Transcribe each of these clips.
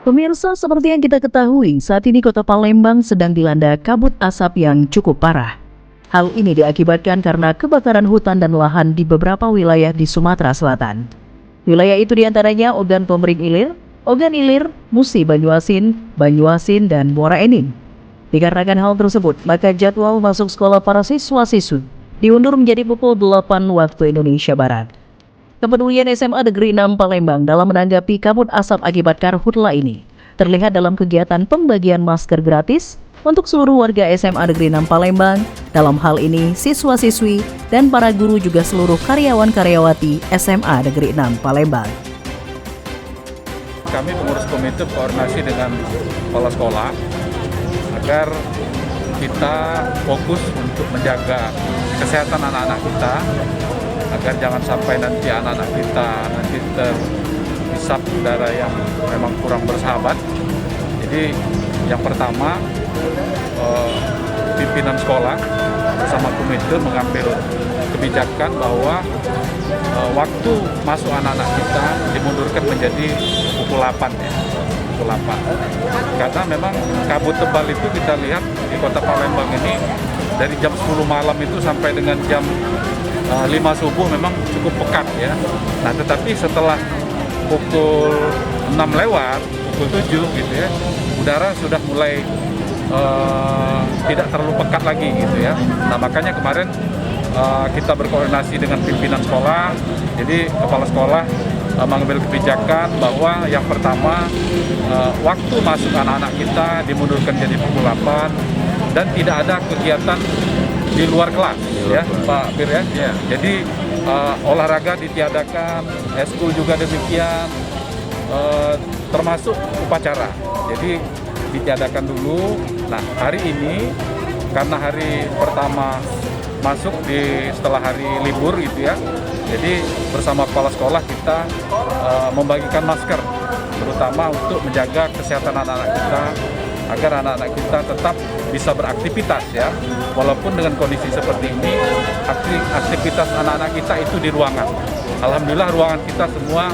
Pemirsa, seperti yang kita ketahui, saat ini kota Palembang sedang dilanda kabut asap yang cukup parah. Hal ini diakibatkan karena kebakaran hutan dan lahan di beberapa wilayah di Sumatera Selatan. Wilayah itu diantaranya Ogan Komering Ilir, Ogan Ilir, Musi Banyuasin, Banyuasin, dan Muara Enim. Dikarenakan hal tersebut, maka jadwal masuk sekolah para siswa-siswi diundur menjadi pukul 8 waktu Indonesia Barat. Kepedulian SMA Negeri 6 Palembang dalam menanggapi kabut asap akibat karhutla ini terlihat dalam kegiatan pembagian masker gratis untuk seluruh warga SMA Negeri 6 Palembang. Dalam hal ini, siswa-siswi dan para guru juga seluruh karyawan-karyawati SMA Negeri 6 Palembang. Kami pengurus komite koordinasi dengan kepala sekolah agar kita fokus untuk menjaga kesehatan anak-anak kita, agar jangan sampai nanti anak-anak kita nanti terhisap udara yang memang kurang bersahabat. Jadi yang pertama, pimpinan sekolah bersama komite mengambil kebijakan bahwa waktu masuk anak-anak kita dimundurkan menjadi pukul 8 ya. Pukul 8. Karena memang kabut tebal itu kita lihat di kota Palembang ini dari jam 10 malam itu sampai dengan jam 5 subuh memang cukup pekat ya. Nah, tetapi setelah pukul 6 lewat, pukul 7 gitu ya, udara sudah mulai tidak terlalu pekat lagi gitu ya. Nah, makanya kemarin kita berkoordinasi dengan pimpinan sekolah. Jadi kepala sekolah mengambil kebijakan bahwa yang pertama, waktu masuk anak-anak kita dimundurkan jadi pukul 8 dan tidak ada kegiatan di luar kelas ya Pak Bir ya. Yeah. Jadi olahraga ditiadakan, eskul juga demikian, termasuk upacara. Jadi ditiadakan dulu. Nah, hari ini karena hari pertama masuk setelah hari libur gitu ya. Jadi bersama kepala sekolah kita membagikan masker terutama untuk menjaga kesehatan anak-anak kita, agar anak-anak kita tetap bisa beraktivitas ya. Walaupun dengan kondisi seperti ini, aktivitas anak-anak kita itu di ruangan. Alhamdulillah ruangan kita semua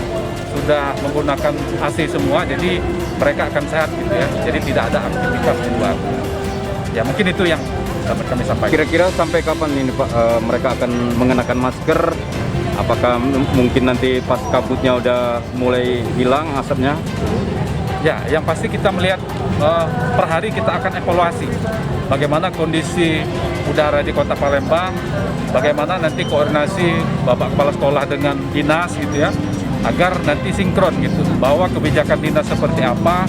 sudah menggunakan AC semua, jadi mereka akan sehat gitu ya. Jadi tidak ada aktivitas di luar. Ya mungkin itu yang dapat kami sampaikan. Kira-kira sampai kapan ini Pak mereka akan mengenakan masker? Apakah mungkin nanti pas kabutnya udah mulai hilang asapnya? Ya, yang pasti kita melihat per hari kita akan evaluasi bagaimana kondisi udara di kota Palembang, bagaimana nanti koordinasi Bapak Kepala Sekolah dengan dinas gitu ya, agar nanti sinkron gitu, bahwa kebijakan dinas seperti apa,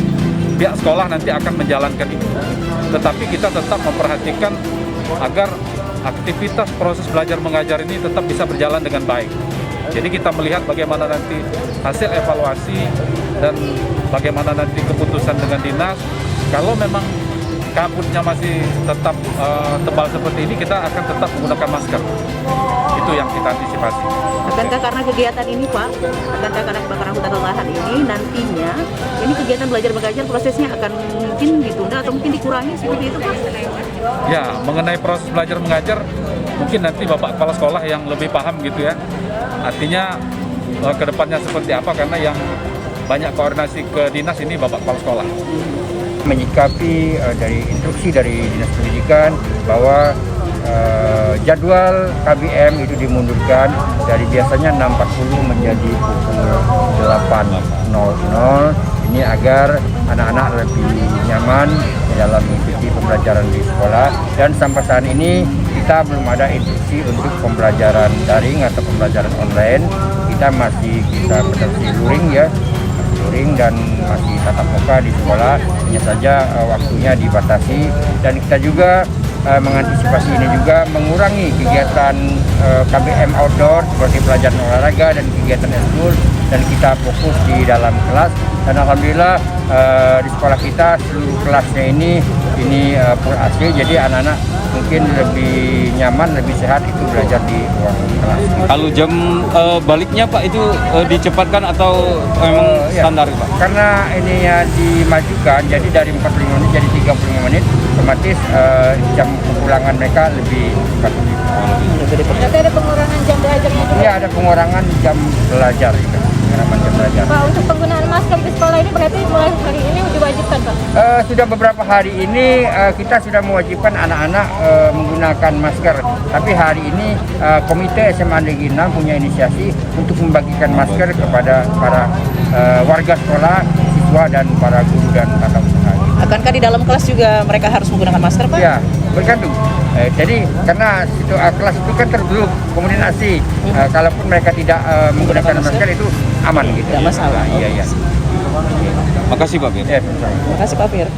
pihak sekolah nanti akan menjalankan itu. Tetapi kita tetap memperhatikan agar aktivitas proses belajar mengajar ini tetap bisa berjalan dengan baik. Jadi kita melihat bagaimana nanti hasil evaluasi dan bagaimana nanti keputusan dengan dinas. Kalau memang kabutnya masih tetap tebal seperti ini, kita akan tetap menggunakan masker. Itu yang kita antisipasi. Akankah karena kegiatan ini Pak, akankah karena kebakaran hutan dan lahan ini nantinya ini kegiatan belajar mengajar prosesnya akan mungkin ditunda atau mungkin dikurangi seperti itu Pak? Ya, mengenai proses belajar mengajar mungkin nanti Bapak Kepala Sekolah yang lebih paham gitu ya. Artinya ke depannya seperti apa, karena yang banyak koordinasi ke dinas ini Bapak Kepala Sekolah. Menyikapi dari instruksi dari Dinas Pendidikan bahwa jadwal KBM itu dimundurkan dari biasanya 6.40 menjadi pukul 8.00. Ini agar anak-anak lebih nyaman dalam mengikuti pembelajaran di sekolah. Dan sampai saat ini kita belum ada instruksi untuk pembelajaran daring atau pembelajaran online. Kita masih luring dan masih tatap muka di sekolah. Hanya saja waktunya dibatasi, dan kita juga mengantisipasi ini juga mengurangi kegiatan KBM outdoor seperti pelajaran olahraga dan kegiatan eskul, dan kita fokus di dalam kelas. Dan alhamdulillah di sekolah kita seluruh kelasnya ini full AC, jadi anak-anak mungkin lebih nyaman, lebih sehat itu belajar di ruang kelas. Kalau jam baliknya Pak itu dicepatkan atau memang standar Pak? Karena ini ya dimajukan, jadi dari 45 menit jadi 35 menit, otomatis jam kepulangan mereka lebih cepat. Berarti ada pengurangan jam belajarnya? Iya, ada pengurangan jam belajar. harapan belajar. Pak, untuk penggunaan masker di sekolah ini berarti mulai hari ini diwajibkan, Pak? Sudah beberapa hari ini kita sudah mewajibkan anak-anak menggunakan masker. Tapi hari ini Komite SMA Negeri 6 punya inisiasi untuk membagikan masker kepada para warga sekolah, siswa dan para guru dan tata usaha. Akankah di dalam kelas juga mereka harus menggunakan masker, Pak? Ya, bergantung. Jadi karena kelas itu kan tertutup komunikasi. Kalaupun mereka tidak menggunakan masker itu aman gitu. Tidak masalah. Iya, iya. Makasih Pak Fir. Ya, sama-sama. Terima kasih, Pak Fir.